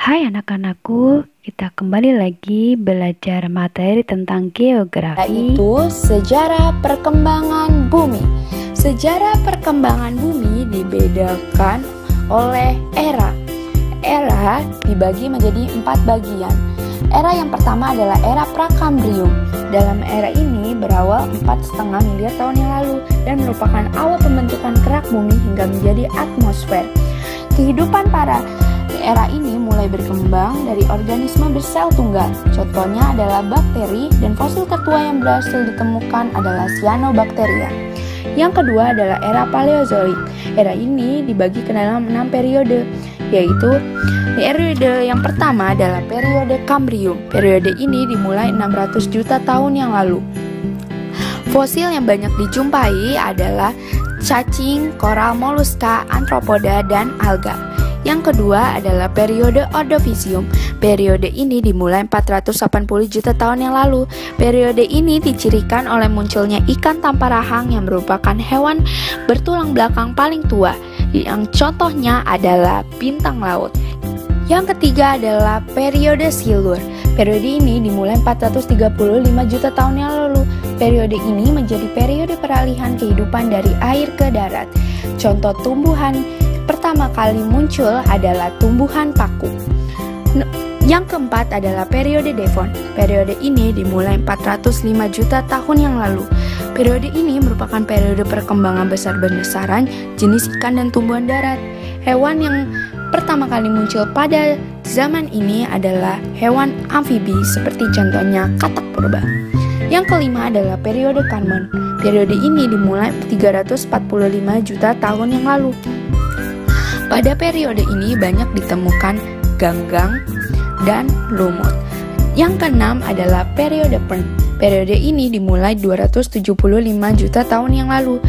Hai anak-anakku, kita kembali lagi belajar materi tentang geografi, yaitu sejarah perkembangan bumi. Sejarah perkembangan bumi dibedakan oleh era. Era dibagi menjadi 4 bagian. Era yang pertama adalah era Prakambrium. Dalam era ini berawal 4,5 miliar tahun yang lalu dan merupakan awal pembentukan kerak bumi hingga menjadi atmosfer. Kehidupan pada era ini mulai berkembang dari organisme bersel tunggal. Contohnya adalah bakteri, dan fosil tertua yang berhasil ditemukan adalah Cyanobacteria. Yang kedua adalah era Paleozoik. Era ini dibagi ke dalam 6 periode, yaitu periode yang pertama adalah periode Kambrium. Periode ini dimulai 600 juta tahun yang lalu. Fosil yang banyak dijumpai adalah cacing, koral, moluska, arthropoda, dan alga. Yang kedua adalah periode Ordovisium. Periode ini dimulai 480 juta tahun yang lalu. Periode ini dicirikan oleh munculnya ikan tanpa rahang yang merupakan hewan bertulang belakang paling tua, yang contohnya adalah bintang laut. Yang ketiga adalah periode Silur. Periode ini dimulai 435 juta tahun yang lalu. Periode ini menjadi periode peralihan kehidupan dari air ke darat. Contoh tumbuhan pertama kali muncul adalah tumbuhan paku. Yang keempat adalah periode Devon. Periode ini dimulai 405 juta tahun yang lalu. Periode ini merupakan periode perkembangan besar-besaran jenis ikan dan tumbuhan darat. Hewan yang pertama kali muncul pada zaman ini adalah hewan amfibi seperti contohnya katak purba. Yang kelima adalah periode Karman. Periode ini dimulai 345 juta tahun yang lalu. Pada periode ini banyak ditemukan ganggang dan lumut. Yang keenam adalah periode Perm. Periode ini dimulai 275 juta tahun yang lalu.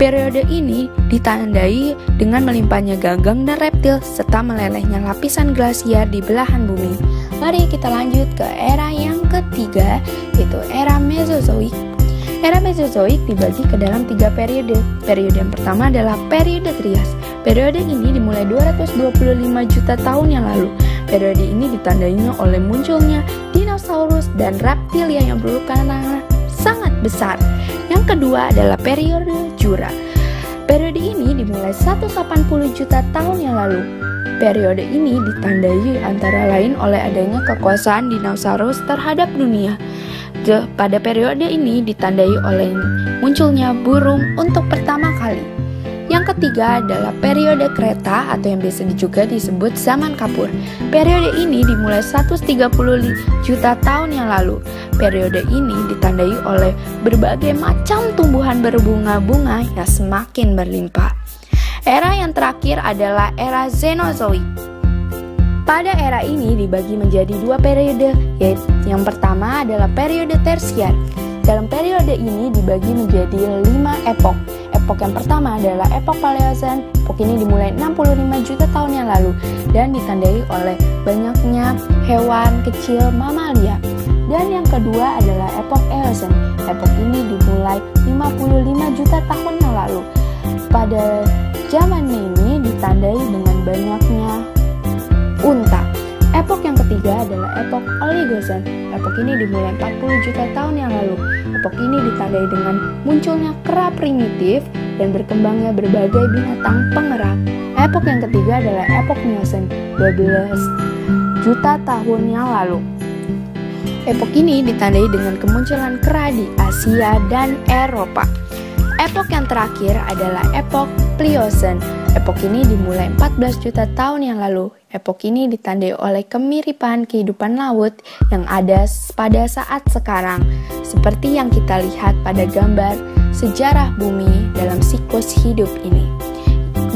Periode ini ditandai dengan melimpahnya ganggang dan reptil serta melelehnya lapisan glasier di belahan bumi. Mari kita lanjut ke era yang ketiga, yaitu era Mesozoik. Era Mesozoik dibagi ke dalam 3 periode. Periode yang pertama adalah periode Trias. Periode ini dimulai 225 juta tahun yang lalu. Periode ini ditandainya oleh munculnya dinosaurus dan reptilia yang berukuran sangat besar. Yang kedua adalah periode Jura. Periode ini dimulai 180 juta tahun yang lalu. Periode ini ditandai antara lain oleh adanya kekuasaan dinosaurus terhadap dunia. Pada periode ini ditandai oleh munculnya burung untuk pertama kali. Yang ketiga adalah periode Kreta atau yang biasa juga disebut zaman Kapur. Periode ini dimulai 130 juta tahun yang lalu. Periode ini ditandai oleh berbagai macam tumbuhan berbunga-bunga yang semakin berlimpah. Era yang terakhir adalah era Cenozoik. Pada era ini dibagi menjadi 2 periode, yaitu yang pertama adalah periode Tersier. Dalam periode ini dibagi menjadi 5 epok. Epok yang pertama adalah epok Paleozen. Epok ini dimulai 65 juta tahun yang lalu dan ditandai oleh banyaknya hewan kecil mamalia. Dan yang kedua adalah epok Eozen. Epok ini dimulai 55 juta tahun yang lalu. Pada zaman ini ditandai dengan banyaknya unta. Epok yang ketiga adalah epok Oligocene. Epok ini dimulai 40 juta tahun yang lalu. Epok ini ditandai dengan munculnya kera primitif dan berkembangnya berbagai binatang penggerak. Epok yang ketiga adalah epok Miocene, 12 juta tahun yang lalu. Epok ini ditandai dengan kemunculan kera di Asia dan Eropa. Epok yang terakhir adalah epok Pliocene. Epok ini dimulai 14 juta tahun yang lalu. Epok ini ditandai oleh kemiripan kehidupan laut yang ada pada saat sekarang, seperti yang kita lihat pada gambar sejarah bumi dalam siklus hidup ini.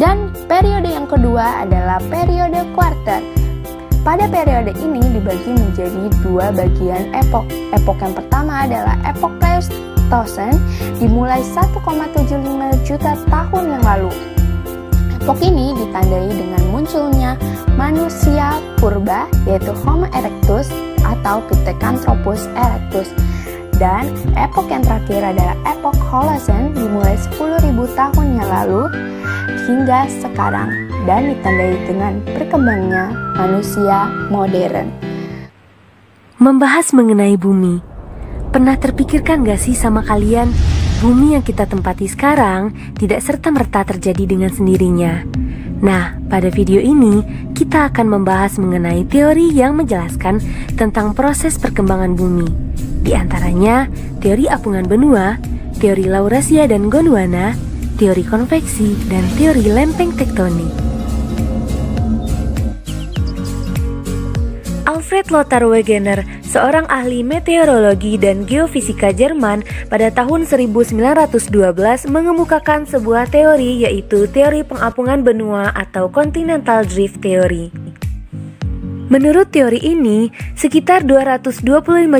Dan periode yang kedua adalah periode Quarter. Pada periode ini dibagi menjadi 2 bagian epok. Epok yang pertama adalah epok Pleistocene, dimulai 1,75 juta tahun yang lalu. Epok ini ditandai dengan munculnya manusia purba, yaitu Homo erectus atau Pithecanthropus erectus. Dan epok yang terakhir adalah epok Holocene, dimulai 10.000 tahun yang lalu hingga sekarang dan ditandai dengan berkembangnya manusia modern. Membahas mengenai bumi, pernah terpikirkan gak sih sama kalian, bumi yang kita tempati sekarang tidak serta-merta terjadi dengan sendirinya? Nah, pada video ini kita akan membahas mengenai teori yang menjelaskan tentang proses perkembangan bumi. Di antaranya, teori apungan benua, teori Laurasia dan Gondwana, teori konveksi, dan teori lempeng tektonik. Alfred Lothar Wegener, seorang ahli meteorologi dan geofisika Jerman, pada tahun 1912 mengemukakan sebuah teori, yaitu teori pengapungan benua atau continental drift theory. Menurut teori ini, sekitar 225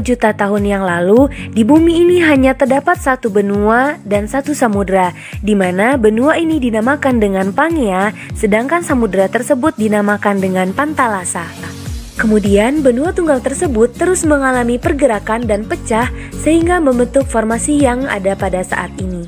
juta tahun yang lalu, di bumi ini hanya terdapat satu benua dan satu samudra, di mana benua ini dinamakan dengan Pangea, sedangkan samudra tersebut dinamakan dengan Pantalasa. Kemudian benua tunggal tersebut terus mengalami pergerakan dan pecah sehingga membentuk formasi yang ada pada saat ini.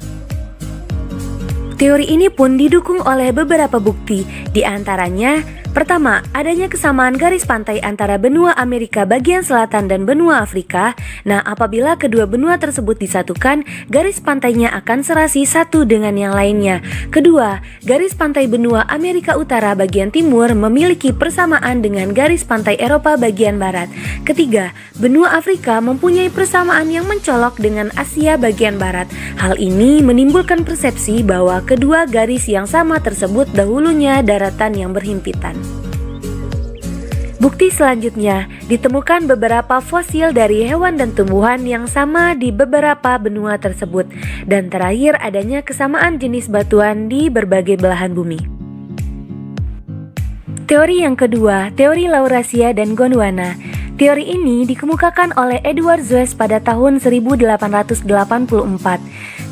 Teori ini pun didukung oleh beberapa bukti, di antaranya pertama, adanya kesamaan garis pantai antara benua Amerika bagian selatan dan benua Afrika. Nah, apabila kedua benua tersebut disatukan, garis pantainya akan serasi satu dengan yang lainnya. Kedua, garis pantai benua Amerika Utara bagian timur memiliki persamaan dengan garis pantai Eropa bagian barat. Ketiga, benua Afrika mempunyai persamaan yang mencolok dengan Asia bagian barat. Hal ini menimbulkan persepsi bahwa kedua garis yang sama tersebut dahulunya daratan yang berhimpitan. Bukti selanjutnya, ditemukan beberapa fosil dari hewan dan tumbuhan yang sama di beberapa benua tersebut. Dan terakhir, adanya kesamaan jenis batuan di berbagai belahan bumi. Teori yang kedua, teori Laurasia dan Gondwana. Teori ini dikemukakan oleh Edward Suess pada tahun 1884.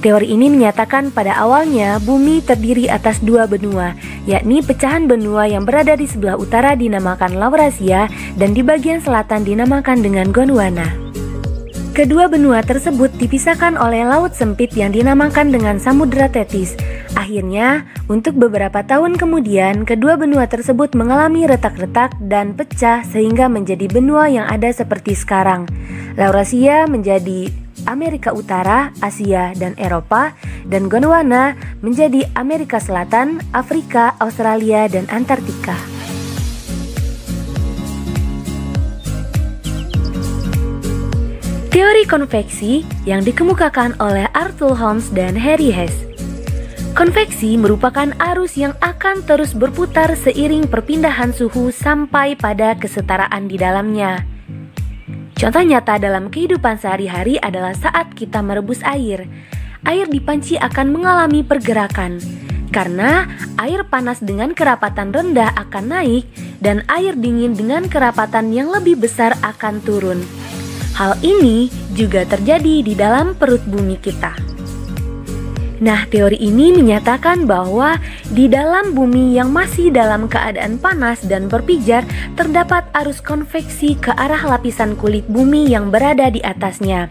Teori ini menyatakan pada awalnya bumi terdiri atas dua benua, yakni pecahan benua yang berada di sebelah utara dinamakan Laurasia dan di bagian selatan dinamakan dengan Gondwana. Kedua benua tersebut dipisahkan oleh laut sempit yang dinamakan dengan Samudra Tetis. Akhirnya, untuk beberapa tahun kemudian, kedua benua tersebut mengalami retak-retak dan pecah sehingga menjadi benua yang ada seperti sekarang. Laurasia menjadi Amerika Utara, Asia, dan Eropa, dan Gondwana menjadi Amerika Selatan, Afrika, Australia, dan Antartika. Teori konveksi yang dikemukakan oleh Arthur Holmes dan Harry Hess. Konveksi merupakan arus yang akan terus berputar seiring perpindahan suhu sampai pada kesetaraan di dalamnya. Contoh nyata dalam kehidupan sehari-hari adalah saat kita merebus air. Air di panci akan mengalami pergerakan, karena air panas dengan kerapatan rendah akan naik dan air dingin dengan kerapatan yang lebih besar akan turun. Hal ini juga terjadi di dalam perut bumi kita. Nah, teori ini menyatakan bahwa di dalam bumi yang masih dalam keadaan panas dan berpijar, terdapat arus konveksi ke arah lapisan kulit bumi yang berada di atasnya.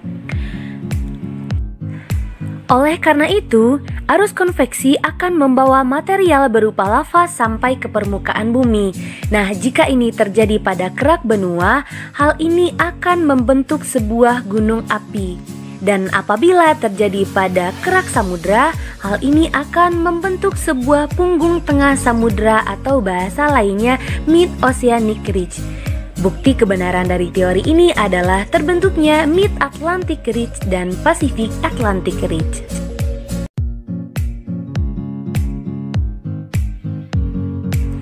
Oleh karena itu, arus konveksi akan membawa material berupa lava sampai ke permukaan bumi. Nah, jika ini terjadi pada kerak benua, hal ini akan membentuk sebuah gunung api. Dan apabila terjadi pada kerak samudra, hal ini akan membentuk sebuah punggung tengah samudra atau bahasa lainnya Mid-Oceanic Ridge. Bukti kebenaran dari teori ini adalah terbentuknya Mid-Atlantic Ridge dan Pacific Atlantic Ridge.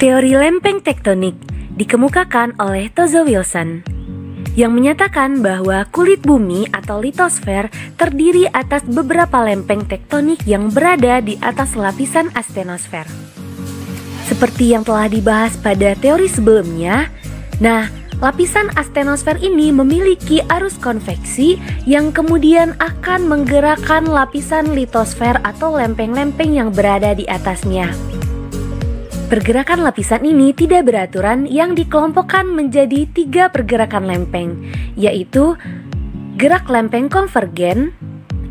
Teori lempeng tektonik dikemukakan oleh Tozo Wilson, yang menyatakan bahwa kulit bumi atau litosfer terdiri atas beberapa lempeng tektonik yang berada di atas lapisan astenosfer. Seperti yang telah dibahas pada teori sebelumnya, nah, lapisan astenosfer ini memiliki arus konveksi yang kemudian akan menggerakkan lapisan litosfer atau lempeng-lempeng yang berada di atasnya. Pergerakan lapisan ini tidak beraturan yang dikelompokkan menjadi 3 pergerakan lempeng, yaitu gerak lempeng konvergen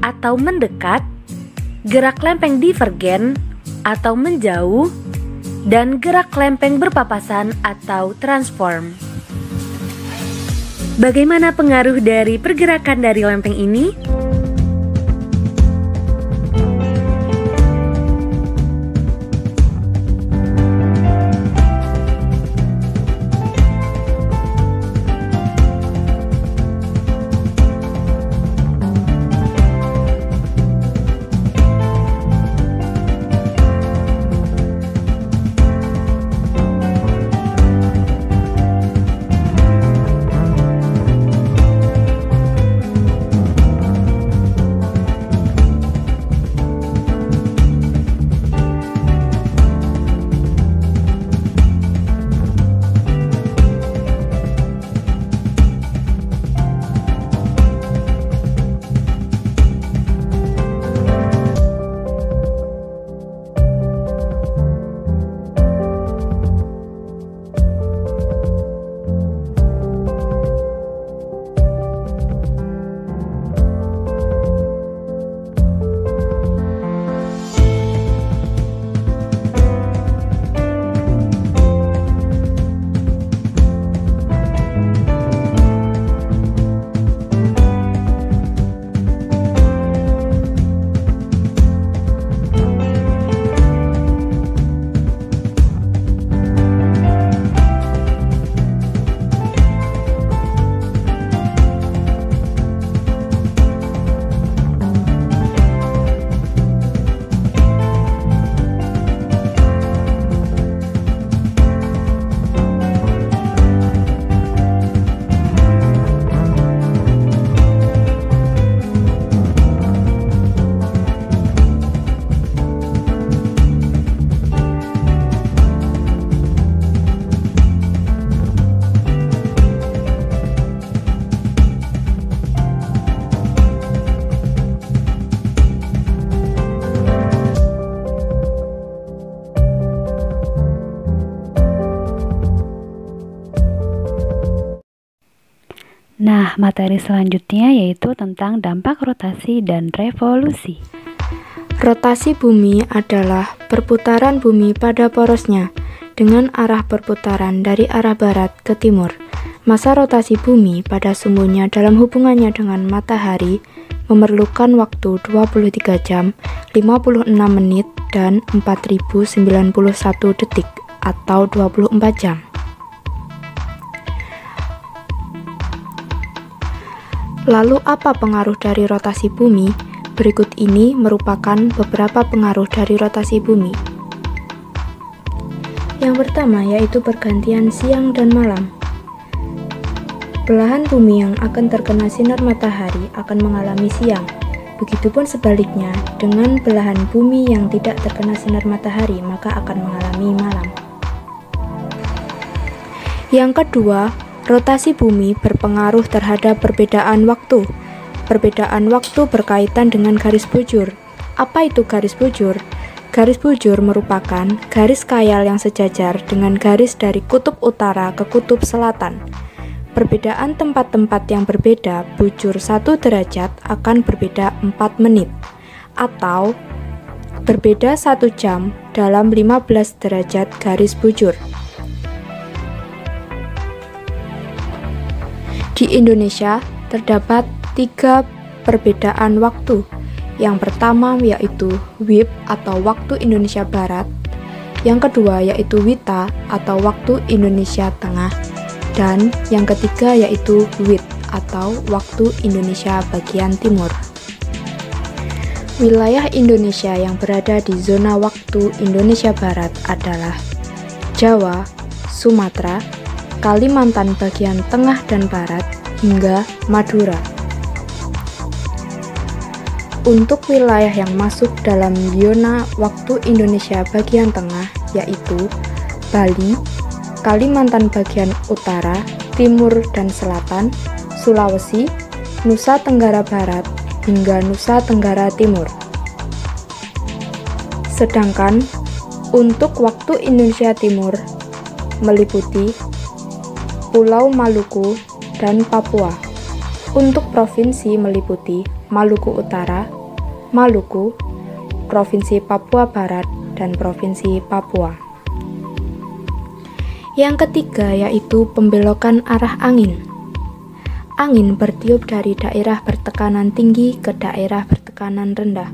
atau mendekat, gerak lempeng divergen atau menjauh, dan gerak lempeng berpapasan atau transform. Bagaimana pengaruh dari pergerakan dari lempeng ini? Nah, materi selanjutnya yaitu tentang dampak rotasi dan revolusi. Rotasi bumi adalah perputaran bumi pada porosnya dengan arah perputaran dari arah barat ke timur. Masa rotasi bumi pada sumbunya dalam hubungannya dengan matahari memerlukan waktu 23 jam, 56 menit, dan 4091 detik atau 24 jam. Lalu apa pengaruh dari rotasi bumi? Berikut ini merupakan beberapa pengaruh dari rotasi bumi. Yang pertama yaitu pergantian siang dan malam. Belahan bumi yang akan terkena sinar matahari akan mengalami siang. Begitupun sebaliknya, dengan belahan bumi yang tidak terkena sinar matahari maka akan mengalami malam. Yang kedua, rotasi bumi berpengaruh terhadap perbedaan waktu. Perbedaan waktu berkaitan dengan garis bujur. Apa itu garis bujur? Garis bujur merupakan garis khayal yang sejajar dengan garis dari kutub utara ke kutub selatan. Perbedaan tempat-tempat yang berbeda bujur 1 derajat akan berbeda 4 menit, atau berbeda 1 jam dalam 15 derajat garis bujur. Di Indonesia terdapat 3 perbedaan waktu. Yang pertama yaitu WIB atau waktu Indonesia Barat. Yang kedua yaitu WITA atau waktu Indonesia Tengah. Dan yang ketiga yaitu WIT atau waktu Indonesia bagian timur. Wilayah Indonesia yang berada di zona waktu Indonesia Barat adalah Jawa, Sumatera, Kalimantan bagian tengah dan barat, hingga Madura. Untuk wilayah yang masuk dalam zona waktu Indonesia bagian tengah yaitu Bali, Kalimantan bagian utara, timur dan selatan, Sulawesi, Nusa Tenggara Barat, hingga Nusa Tenggara Timur. Sedangkan untuk waktu Indonesia Timur meliputi Pulau Maluku dan Papua. Untuk provinsi meliputi Maluku Utara, Maluku, Provinsi Papua Barat, dan Provinsi Papua. Yang ketiga yaitu pembelokan arah angin. Angin bertiup dari daerah bertekanan tinggi ke daerah bertekanan rendah.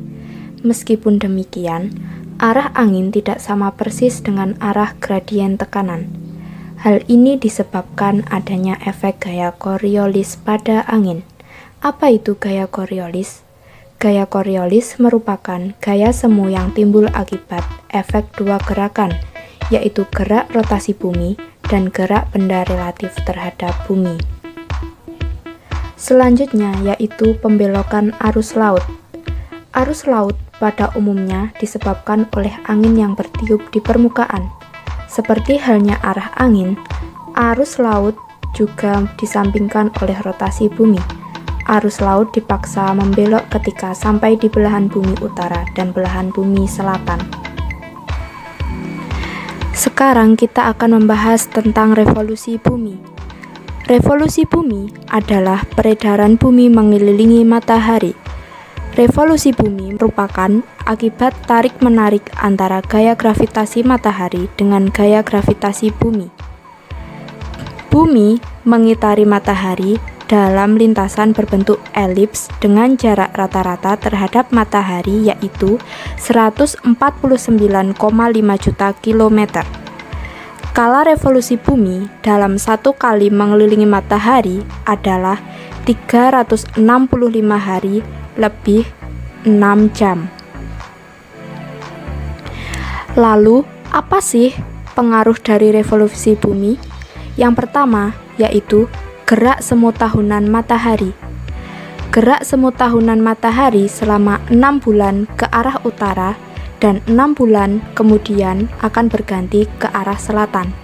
Meskipun demikian, arah angin tidak sama persis dengan arah gradien tekanan. Hal ini disebabkan adanya efek gaya Coriolis pada angin. Apa itu gaya Coriolis? Gaya Coriolis merupakan gaya semu yang timbul akibat efek dua gerakan, yaitu gerak rotasi bumi dan gerak benda relatif terhadap bumi. Selanjutnya yaitu pembelokan arus laut. Arus laut pada umumnya disebabkan oleh angin yang bertiup di permukaan. Seperti halnya arah angin, arus laut juga disampingkan oleh rotasi bumi. Arus laut dipaksa membelok ketika sampai di belahan bumi utara dan belahan bumi selatan. Sekarang kita akan membahas tentang revolusi bumi. Revolusi bumi adalah peredaran bumi mengelilingi matahari. Revolusi bumi merupakan akibat tarik-menarik antara gaya gravitasi matahari dengan gaya gravitasi bumi. Bumi mengitari matahari dalam lintasan berbentuk elips dengan jarak rata-rata terhadap matahari yaitu 149,5 juta kilometer. Skala revolusi bumi dalam satu kali mengelilingi matahari adalah 365 hari lebih 6 jam. Lalu, apa sih pengaruh dari revolusi bumi? Yang pertama, yaitu gerak semu tahunan matahari. Gerak semu tahunan matahari selama 6 bulan ke arah utara dan 6 bulan kemudian akan berganti ke arah selatan.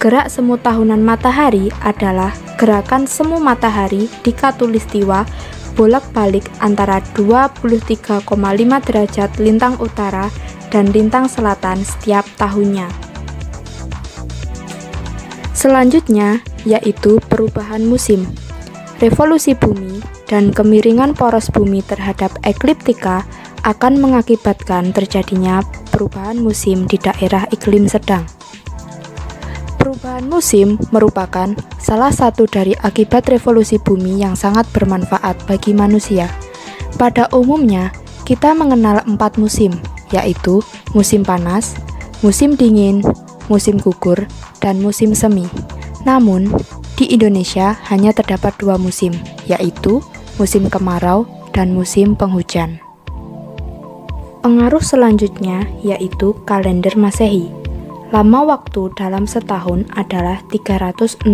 Gerak semu tahunan matahari adalah gerakan semu matahari di khatulistiwa bolak-balik antara 23,5 derajat lintang utara dan lintang selatan setiap tahunnya. Selanjutnya yaitu perubahan musim. Revolusi bumi dan kemiringan poros bumi terhadap ekliptika akan mengakibatkan terjadinya perubahan musim di daerah iklim sedang. Perubahan musim merupakan salah satu dari akibat revolusi bumi yang sangat bermanfaat bagi manusia. Pada umumnya, kita mengenal 4 musim, yaitu musim panas, musim dingin, musim gugur, dan musim semi. Namun, di Indonesia hanya terdapat 2 musim, yaitu musim kemarau dan musim penghujan. Pengaruh selanjutnya yaitu kalender Masehi. Lama waktu dalam setahun adalah 365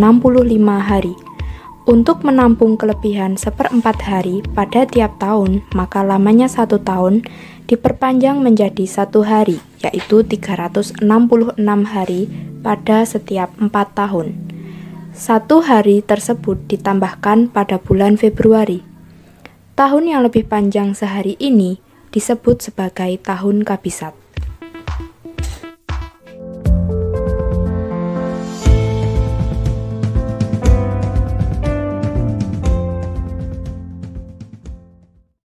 hari. Untuk menampung kelebihan 1/4 hari pada tiap tahun, maka lamanya 1 tahun diperpanjang menjadi 1 hari, yaitu 366 hari pada setiap 4 tahun. 1 hari tersebut ditambahkan pada bulan Februari. Tahun yang lebih panjang sehari ini disebut sebagai tahun kabisat.